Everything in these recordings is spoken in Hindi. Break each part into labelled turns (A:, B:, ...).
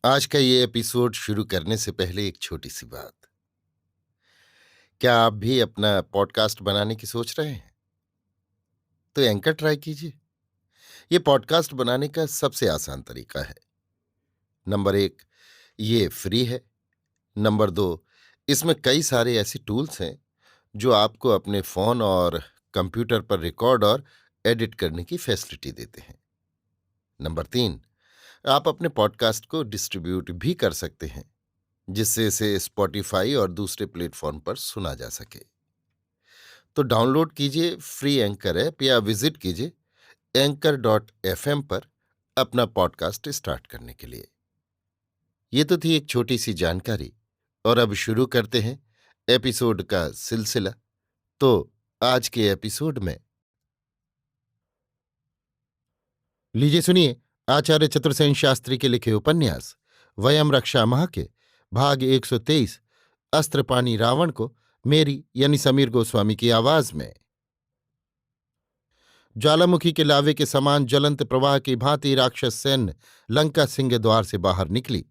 A: आज का ये एपिसोड शुरू करने से पहले एक छोटी सी बात। क्या आप भी अपना पॉडकास्ट बनाने की सोच रहे हैं? तो एंकर ट्राई कीजिए। ये पॉडकास्ट बनाने का सबसे आसान तरीका है। नंबर 1, ये फ्री है। नंबर 2, इसमें कई सारे ऐसे टूल्स हैं जो आपको अपने फोन और कंप्यूटर पर रिकॉर्ड और एडिट करने की फैसिलिटी देते हैं। नंबर 3, आप अपने पॉडकास्ट को डिस्ट्रीब्यूट भी कर सकते हैं, जिससे इसे स्पॉटिफाई और दूसरे प्लेटफॉर्म पर सुना जा सके। तो डाउनलोड कीजिए फ्री एंकर ऐप या विजिट कीजिए anchor.fm पर अपना पॉडकास्ट स्टार्ट करने के लिए। ये तो थी एक छोटी सी जानकारी, और अब शुरू करते हैं एपिसोड का सिलसिला। तो आज के एपिसोड में लीजिए सुनिए आचार्य चतुर्सेन शास्त्री के लिखे उपन्यास वयम रक्षा माह के भाग 123 अस्त्रपाणी रावण को मेरी यानी समीर गोस्वामी की आवाज में। ज्वालामुखी के लावे के समान ज्वलंत प्रवाह की भांति राक्षस सैन्य लंका सिंह द्वार से बाहर निकली।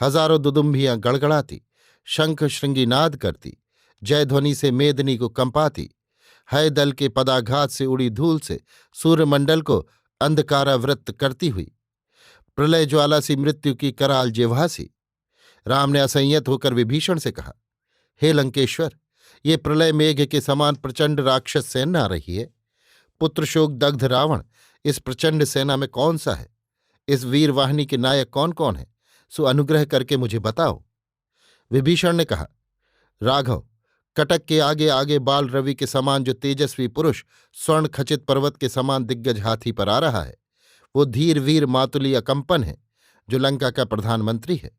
A: हजारों दुदुम्भियां गड़गड़ाती, शंख श्रृंगी नाद करती, जयध्वनि से मेदनी को कंपाती, हय दल के पदाघात से उड़ी धूल से सूर्यमंडल को अंधकारावृत करती हुई प्रलय ज्वाला सी मृत्यु की कराल जिह्वा सी। राम ने असंयत होकर विभीषण से कहा, हे लंकेश्वर, ये प्रलय मेघ के समान प्रचंड राक्षस सेना आ रही है। पुत्रशोक दग्ध रावण इस प्रचंड सेना में कौन सा है? इस वीर वाहिनी के नायक कौन कौन है? सो अनुग्रह करके मुझे बताओ। विभीषण ने कहा, राघव, कटक के आगे आगे बाल रवि के समान जो तेजस्वी पुरुष स्वर्ण खचित पर्वत के समान दिग्गज हाथी पर आ रहा है, वो धीर वीर मातुली अकंपन है, जो लंका का प्रधानमंत्री है।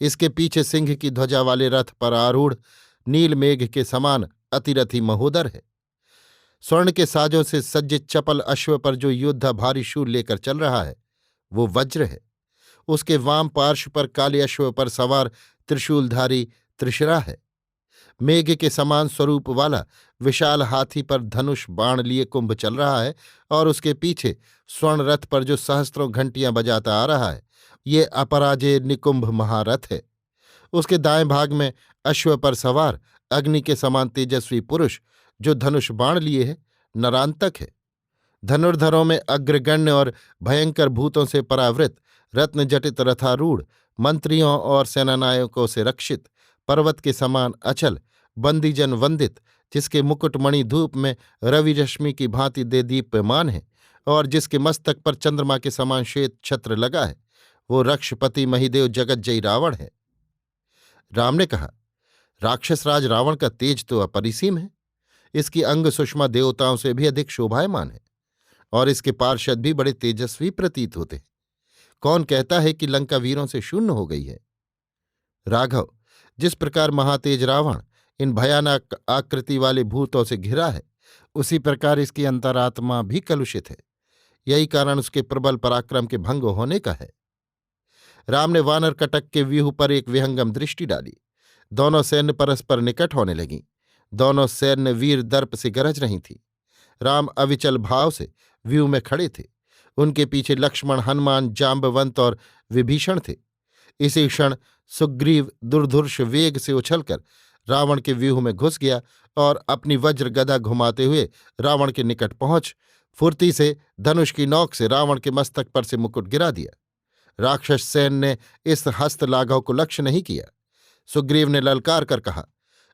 A: इसके पीछे सिंह की ध्वजा वाले रथ पर आरूढ़ नील मेघ के समान अतिरथी महोदर है। स्वर्ण के साजों से सज्जित चपल अश्व पर जो योद्धा भारी शूल लेकर चल रहा है, वो वज्र है। उसके वाम पार्श्व पर काले अश्व पर सवार त्रिशूलधारी त्रिशिरा है। मेघ के समान स्वरूप वाला विशाल हाथी पर धनुष बाण लिए कुंभ चल रहा है, और उसके पीछे स्वर्ण रथ पर जो सहस्त्रों घंटियां बजाता आ रहा है, ये अपराजेय निकुंभ महारथ है। उसके दाएं भाग में अश्व पर सवार अग्नि के समान तेजस्वी पुरुष जो धनुष बाण लिए है, नरांतक है। धनुर्धरों में अग्रगण्य और भयंकर भूतों से परावृत रत्न जटित रथारूढ़ मंत्रियों और सेनानायकों से रक्षित पर्वत के समान अचल बंदीजन वंदित, जिसके मुकुटमणि धूप में रवि रश्मि की भांति दे दीप्यमान है, और जिसके मस्तक पर चंद्रमा के समान श्वेत छत्र लगा है, वो रक्षपति महिदेव जगज्जयी रावण है। राम ने कहा, राक्षसराज रावण का तेज तो अपरिसीम है। इसकी अंग सुषमा देवताओं से भी अधिक शोभायमान है, और इसके पार्षद भी बड़े तेजस्वी प्रतीत होते हैं। कौन कहता है कि लंका वीरों से शून्य हो गई है? राघव, जिस प्रकार महातेज रावण इन भयानक आकृति वाले भूतों से घिरा है, उसी प्रकार इसकी अंतरात्मा भी कलुषित है। यही कारण उसके प्रबल पराक्रम के भंग होने का है। राम ने वानर कटक के व्यूह पर एक विहंगम दृष्टि डाली। दोनों सैन्य परस्पर निकट होने लगीं। दोनों सैन्य वीर दर्प से गरज रही थी। राम अविचल भाव से व्यूह में खड़े थे। उनके पीछे लक्ष्मण, हनुमान, जाम्बवंत और विभीषण थे। इसी क्षण सुग्रीव दुर्धुर्ष वेग से उछलकर रावण के व्यूह में घुस गया और अपनी वज्र गदा घुमाते हुए रावण के निकट पहुंच फुर्ती से धनुष की नोक से रावण के मस्तक पर से मुकुट गिरा दिया। राक्षस सैन ने इस हस्त लाघव को लक्ष्य नहीं किया। सुग्रीव ने ललकार कर कहा,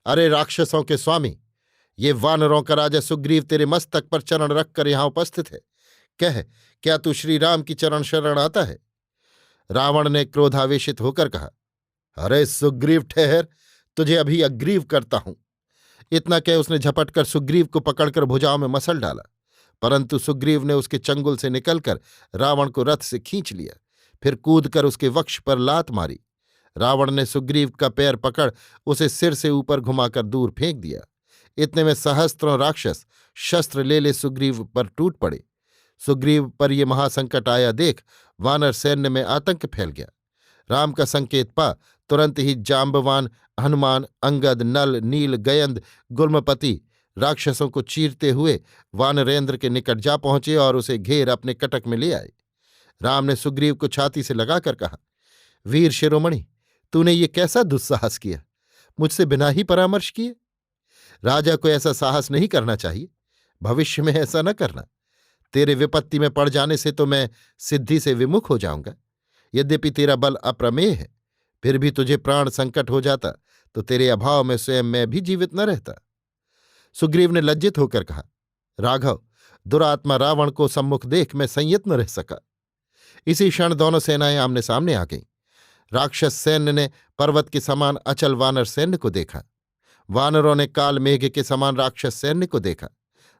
A: अरे राक्षसों के स्वामी, ये वानरों का राजा सुग्रीव तेरे मस्तक पर चरण रखकर यहां उपस्थित है। कह, क्या तू श्री राम की चरण शरण आता है? रावण ने क्रोधावेशित होकर कहा, अरे सुग्रीव ठहर, तुझे अभी अग्रीव करता हूं। इतना कह उसने झपटकर सुग्रीव को पकड़कर भुजाओं में मसल डाला, परंतु सुग्रीव ने उसके चंगुल से निकलकर रावण को रथ से खींच लिया, फिर कूदकर उसके वक्ष पर लात मारी। रावण ने सुग्रीव का पैर पकड़ उसे सिर से ऊपर घुमाकर दूर फेंक दिया। इतने में सहस्त्रों राक्षस शस्त्र ले सुग्रीव पर टूट पड़े। सुग्रीव पर ये महासंकट आया देख वानर सैन्य में आतंक फैल गया। राम का संकेत पा तुरंत ही जाम्बवान, हनुमान, अंगद, नल, नील, गयंद, गुल्मपति राक्षसों को चीरते हुए वानरेंद्र के निकट जा पहुंचे और उसे घेर अपने कटक में ले आए। राम ने सुग्रीव को छाती से लगाकर कहा, वीर शिरोमणि, तूने ये कैसा दुस्साहस किया, मुझसे बिना ही परामर्श किए? राजा को ऐसा साहस नहीं करना चाहिए। भविष्य में ऐसा न करना। तेरे विपत्ति में पड़ जाने से तो मैं सिद्धि से विमुख हो जाऊंगा। यद्यपि तेरा बल अप्रमेय है, फिर भी तुझे प्राण संकट हो जाता तो तेरे अभाव में स्वयं मैं भी जीवित न रहता। सुग्रीव ने लज्जित होकर कहा, राघव, दुरात्मा रावण को सम्मुख देख मैं संयत न रह सका। इसी क्षण दोनों सेनाएं आमने सामने आ गईं। राक्षस सैन्य ने पर्वत के समान अचल वानर सैन्य को देखा। वानरों ने काल मेघ के समान राक्षस सैन्य को देखा।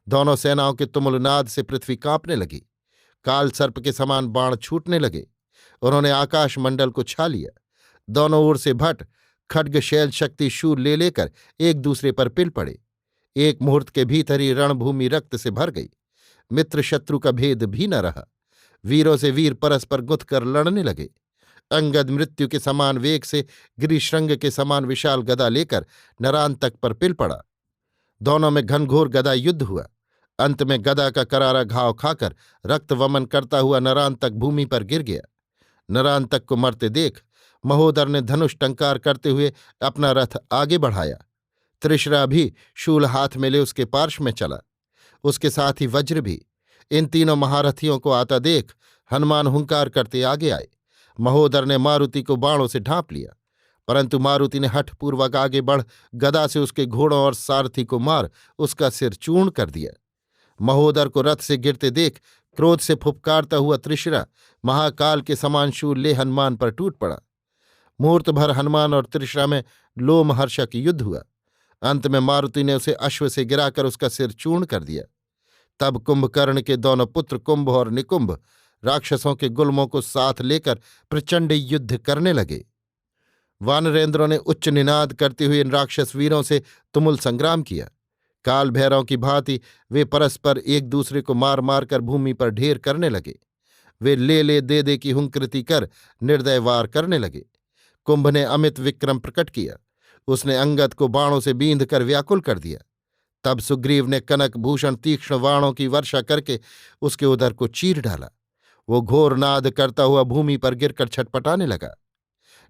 A: दोनों सेनाओं के तुमुलनाद से पृथ्वी कांपने लगी। काल सर्प के समान बाण छूटने लगे। उन्होंने आकाश मंडल को छा लिया। दोनों ओर से भट खड्ग शैल शक्ति शूल ले लेकर एक दूसरे पर पिल पड़े। एक मुहूर्त के भीतर ही रणभूमि रक्त से भर गई। मित्र शत्रु का भेद भी न रहा। वीरों से वीर परस्पर गुथ कर लड़ने लगे। अंगद मृत्यु के समान वेग से गिरिशृंग के समान विशाल गदा लेकर नरांतक पर पिल पड़ा। दोनों में घनघोर गदा युद्ध हुआ। अंत में गदा का करारा घाव खाकर रक्त वमन करता हुआ नरांतक भूमि पर गिर गया। नरांतक को मरते देख महोदर ने धनुष टंकार करते हुए अपना रथ आगे बढ़ाया। त्रिशरा भी शूल हाथ में ले उसके पार्श्व में चला, उसके साथ ही वज्र भी। इन तीनों महारथियों को आता देख हनुमान हुंकार करते आगे आए। महोदर ने मारुति को बाणों से ढांप लिया, परंतु मारुति ने हठपूर्वक आगे बढ़ गदा से उसके घोड़ों और सारथी को मार उसका सिर चूर्ण कर दिया। महोदर को रथ से गिरते देख क्रोध से फुफकारता हुआ त्रिशिरा महाकाल के समान शूल ले हनुमान पर टूट पड़ा। मुहूर्त भर हनुमान और त्रिशिरा में लोमहर्षक युद्ध हुआ। अंत में मारुति ने उसे अश्व से गिराकर उसका सिर चूर्ण कर दिया। तब कुंभकर्ण के दोनों पुत्र कुंभ और निकुंभ राक्षसों के गुल्मों को साथ लेकर प्रचंड युद्ध करने लगे। वानरेंद्रों ने उच्च निनाद करते हुए इन राक्षस वीरों से तुमुल संग्राम किया। काल भैरव की भांति वे परस्पर एक दूसरे को मार मार कर भूमि पर ढेर करने लगे। वे ले दे की हुंकृति कर निर्दय वार करने लगे। कुंभ ने अमित विक्रम प्रकट किया। उसने अंगद को बाणों से बींध कर व्याकुल कर दिया। तब सुग्रीव ने कनक भूषण तीक्ष्ण बाणों की वर्षा करके उसके उदर को चीर डाला। वो घोर नाद करता हुआ भूमि पर गिरकर छटपटाने लगा।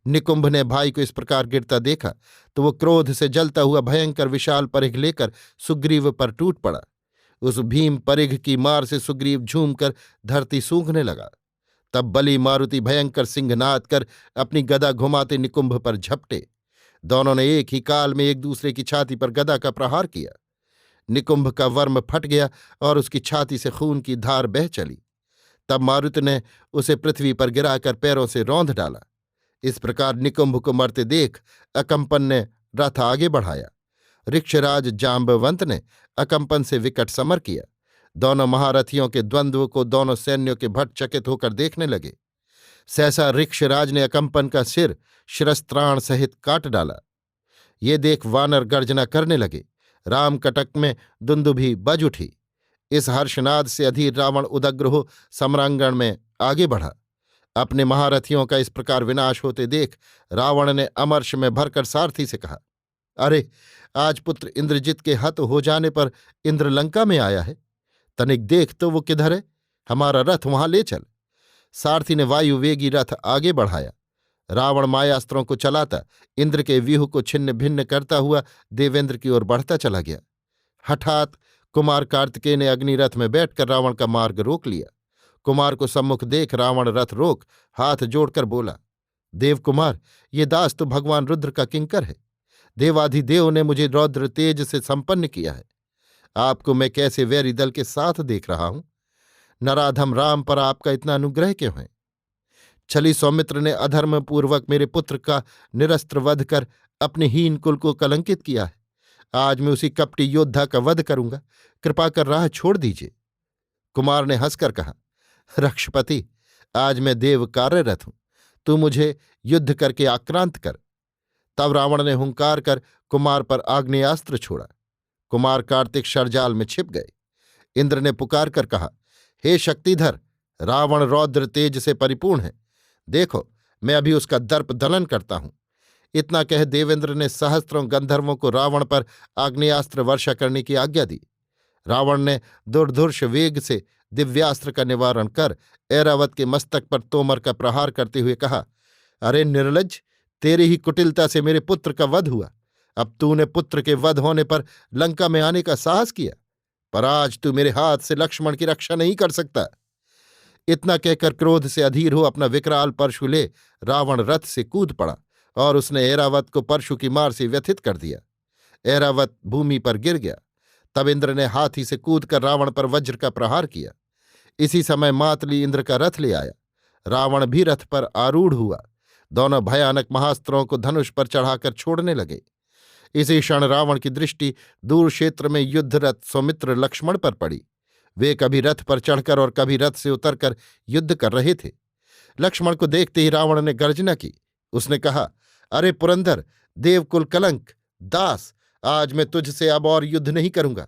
A: निकुंभ ने भाई को इस प्रकार गिरता देखा तो वो क्रोध से जलता हुआ भयंकर विशाल परिघ लेकर सुग्रीव पर टूट पड़ा। उस भीम परिघ की मार से सुग्रीव झूमकर धरती सूंघने लगा। तब बली मारुति भयंकर सिंहनाद कर अपनी गदा घुमाते निकुंभ पर झपटे। दोनों ने एक ही काल में एक दूसरे की छाती पर गदा का प्रहार किया। निकुंभ का वर्म फट गया और उसकी छाती से खून की धार बह चली। तब मारुति ने उसे पृथ्वी पर गिराकर पैरों से रौंद डाला। इस प्रकार निकुंभ को मरते देख अकंपन ने रथ आगे बढ़ाया। ऋक्षराज जाम्बवंत ने अकंपन से विकट समर किया। दोनों महारथियों के द्वंद्व को दोनों सैन्यों के भट चकित होकर देखने लगे। सहसा ऋक्षराज ने अकंपन का सिर शिरस्त्राण सहित काट डाला। ये देख वानर गर्जना करने लगे। रामकटक में दुंदुभी बज उठी। इस हर्षनाद से अधीर रावण उदग्र हो सम्रांगण में आगे बढ़ा। अपने महारथियों का इस प्रकार विनाश होते देख रावण ने अमर्ष में भरकर सारथी से कहा, अरे, आज पुत्र इंद्रजित के हत हो जाने पर इंद्र लंका में आया है। तनिक देख तो वो किधर है, हमारा रथ वहां ले चल। सारथी ने वायुवेगी रथ आगे बढ़ाया। रावण मायास्त्रों को चलाता इंद्र के व्यूह को छिन्न भिन्न करता हुआ देवेंद्र की ओर बढ़ता चला गया। हठात कुमार कार्तिकेय ने अग्निरथ में बैठकर रावण का मार्ग रोक लिया। कुमार को सम्मुख देख रावण रथ रोक हाथ जोड़कर बोला, देवकुमार, ये दास तो भगवान रुद्र का किंकर है। देवाधिदेव ने मुझे रौद्र तेज से संपन्न किया है। आपको मैं कैसे वैरी दल के साथ देख रहा हूं। नराधम राम पर आपका इतना अनुग्रह क्यों है? छली सौमित्र ने अधर्मपूर्वक मेरे पुत्र का निरस्त्र वध कर अपने हीन कुल को कलंकित किया है। आज मैं उसी कपटी योद्धा का वध करूंगा। कृपा कर राह छोड़ दीजिए। कुमार ने हंसकर कहा, रक्षपति, आज मैं देव कार्यरत हूं, तू मुझे युद्ध करके आक्रांत कर। तब रावण ने हुंकार कर कुमार पर आग्नेयास्त्र छोड़ा। कुमार कार्तिक शरजाल में छिप गए। इंद्र ने पुकार कर कहा, हे शक्तिधर, रावण रौद्र तेज से परिपूर्ण है। देखो, मैं अभी उसका दर्प दलन करता हूं। इतना कह देवेंद्र ने सहस्त्रों गंधर्वों को रावण पर आग्नेयास्त्र वर्षा करने की आज्ञा दी। रावण ने दुर्धुर्ष वेग से दिव्यास्त्र का निवारण कर ऐरावत के मस्तक पर तोमर का प्रहार करते हुए कहा, अरे निर्लज्ज, तेरी ही कुटिलता से मेरे पुत्र का वध हुआ। अब तूने पुत्र के वध होने पर लंका में आने का साहस किया, पर आज तू मेरे हाथ से लक्ष्मण की रक्षा नहीं कर सकता। इतना कहकर क्रोध से अधीर हो अपना विकराल परशु ले रावण रथ से कूद पड़ा और उसने ऐरावत को परशु की मार से व्यथित कर दिया। ऐरावत भूमि पर गिर गया। तब इंद्र ने हाथी से कूदकर रावण पर वज्र का प्रहार किया। इसी समय मातली इंद्र का रथ ले आया। रावण भी रथ पर आरूढ़ हुआ। दोनों भयानक महास्त्रों को धनुष पर चढ़ाकर छोड़ने लगे। इसी क्षण रावण की दृष्टि दूर क्षेत्र में युद्धरत सौमित्र लक्ष्मण पर पड़ी। वे कभी रथ पर चढ़कर और कभी रथ से उतरकर युद्ध कर रहे थे। लक्ष्मण को देखते ही रावण ने गर्जना की। उसने कहा, अरे पुरंदर, देवकुल कलंक, दास, आज मैं तुझसे अब और युद्ध नहीं करूंगा।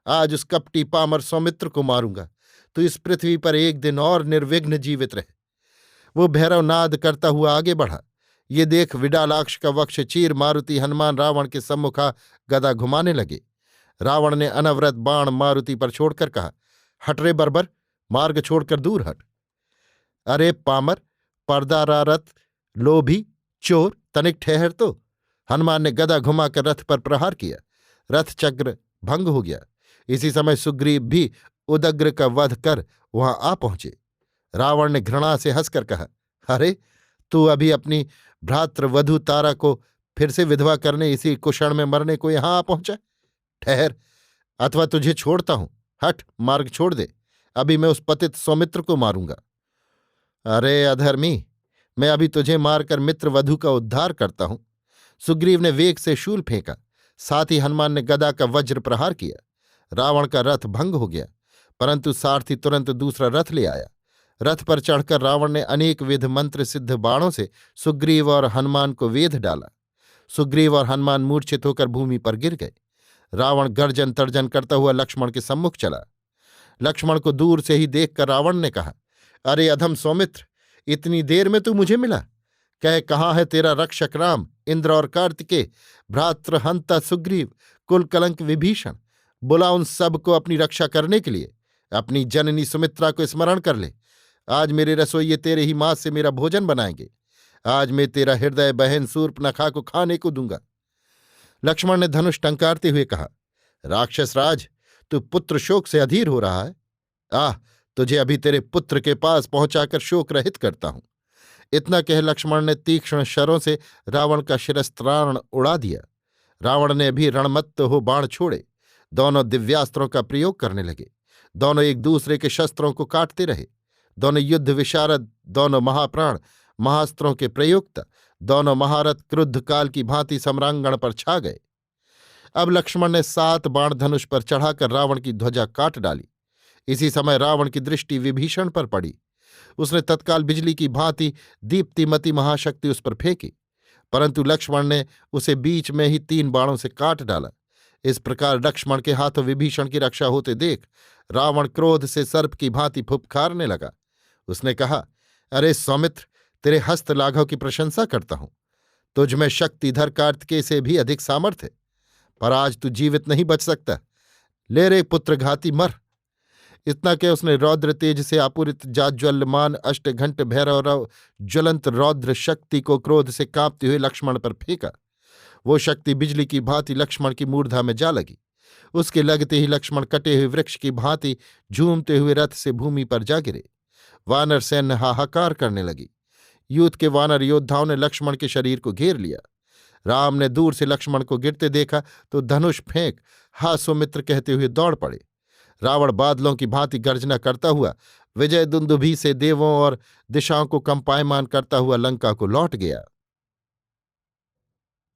A: आज उस कपटी पामर सौमित्र को मारूंगा। तू इस पृथ्वी पर एक दिन और निर्विघ्न जीवित रहे। वो भैरव नाद करता हुआ आगे बढ़ा। ये देख विडालाक्ष का वक्ष चीर मारुति हनुमान रावण के सम्मुखा गदा घुमाने लगे। रावण ने अनवरत बाण मारुति पर छोड़कर कहा, हट रे बर्बर, मार्ग छोड़कर दूर हट। अरे पामर, पर्दारारत, लोभी, चोर, तनिक ठहर तो। हनुमान ने गदा घुमाकर रथ पर प्रहार किया। रथ चक्र भंग हो गया। इसी समय सुग्रीव भी उदग्र का वध कर वहां आ पहुंचे। रावण ने घृणा से हंसकर कहा, अरे तू अभी अपनी भ्रातृवधू तारा को फिर से विधवा करने इसी कुक्षण में मरने को यहां आ पहुंचा। ठहर, अथवा तुझे छोड़ता हूं। हट, मार्ग छोड़ दे। अभी मैं उस पतित सौमित्र को मारूंगा। अरे अधर्मी, मैं अभी तुझे मारकर मित्रवधू का उद्धार करता हूं। सुग्रीव ने वेग से शूल फेंका। साथ ही हनुमान ने गदा का वज्र प्रहार किया। रावण का रथ भंग हो गया, परंतु सारथी तुरंत दूसरा रथ ले आया। रथ पर चढ़कर रावण ने अनेक विध मंत्र सिद्ध बाणों से सुग्रीव और हनुमान को वेध डाला। सुग्रीव और हनुमान मूर्छित होकर भूमि पर गिर गए। रावण गर्जन तर्जन करता हुआ लक्ष्मण के सम्मुख चला। लक्ष्मण को दूर से ही देखकर रावण ने कहा, अरे अधम सौमित्र, इतनी देर में तू मुझे मिला। कह, कहाँ है तेरा रक्षक राम, इंद्र और कार्तिकेय, भ्रातृहंता सुग्रीव, कुल कलंक विभीषण? बुला उन सब को अपनी रक्षा करने के लिए। अपनी जननी सुमित्रा को स्मरण कर ले। आज मेरे रसोइये तेरे ही मांस से मेरा भोजन बनाएंगे। आज मैं तेरा हृदय बहन शूर्पणखा को खाने को दूंगा। लक्ष्मण ने धनुष टंकारते हुए कहा, राक्षस राज, तू पुत्र शोक से अधीर हो रहा है। आह, तुझे अभी तेरे पुत्र के पास पहुंचाकर शोक रहित करता हूं। इतना कह लक्ष्मण ने तीक्ष्ण शरों से रावण का शिरस्त्राण उड़ा दिया। रावण ने भी रणमत्त हो बाण छोड़े। दोनों दिव्यास्त्रों का प्रयोग करने लगे। दोनों एक दूसरे के शस्त्रों को काटते रहे। दोनों युद्ध विशारद, दोनों महाप्राण, महास्त्रों के प्रयोक्ता, दोनों महारथ क्रुद्ध काल की भांति सम्रांगण पर छा गए। अब लक्ष्मण ने 7 बाण धनुष पर चढ़ाकर रावण की ध्वजा काट डाली। इसी समय रावण की दृष्टि विभीषण पर पड़ी। उसने तत्काल बिजली की भांति दीप्तिमती महाशक्ति उस पर फेंकी, परंतु लक्ष्मण ने उसे बीच में ही 3 बाणों से काट डाला। इस प्रकार लक्ष्मण के हाथों विभीषण की रक्षा होते देख रावण क्रोध से सर्प की भांति फुफकारने लगा। उसने कहा, अरे सौमित्र, तेरे हस्त लाघव की प्रशंसा करता हूं। तुझ में शक्तिधर कार्तिकेय से भी अधिक सामर्थ्य है, पर आज तू जीवित नहीं बच सकता। ले रे पुत्रघाती, मर। इतना कह उसने रौद्र तेज से आपूरित जाज्वल्यमान अष्टघंट भैरव ज्वलंत रौद्र शक्ति को क्रोध से कांपते हुए लक्ष्मण पर फेंका। वो शक्ति बिजली की भांति लक्ष्मण की मूर्धा में जा लगी। उसके लगते ही लक्ष्मण कटे हुए वृक्ष की भांति झूमते हुए रथ से भूमि पर जा गिरे। वानर सैन्य हाहाकार करने लगी। यूथ के वानर योद्धाओं ने लक्ष्मण के शरीर को घेर लिया। राम ने दूर से लक्ष्मण को गिरते देखा तो धनुष फेंक हा सुमित्र कहते हुए दौड़ पड़े। रावण बादलों की भांति गर्जना करता हुआ विजय दुंदुभी से देवों और दिशाओं को कंपायमान करता हुआ लंका को लौट गया।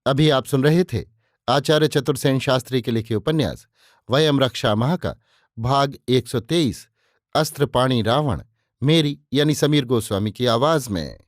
A: अभी आप सुन रहे थे आचार्य चतुर्सेन शास्त्री के लिखे उपन्यास वयम रक्षामः का भाग 123 अस्त्रपाणी रावण, मेरी यानी समीर गोस्वामी की आवाज में।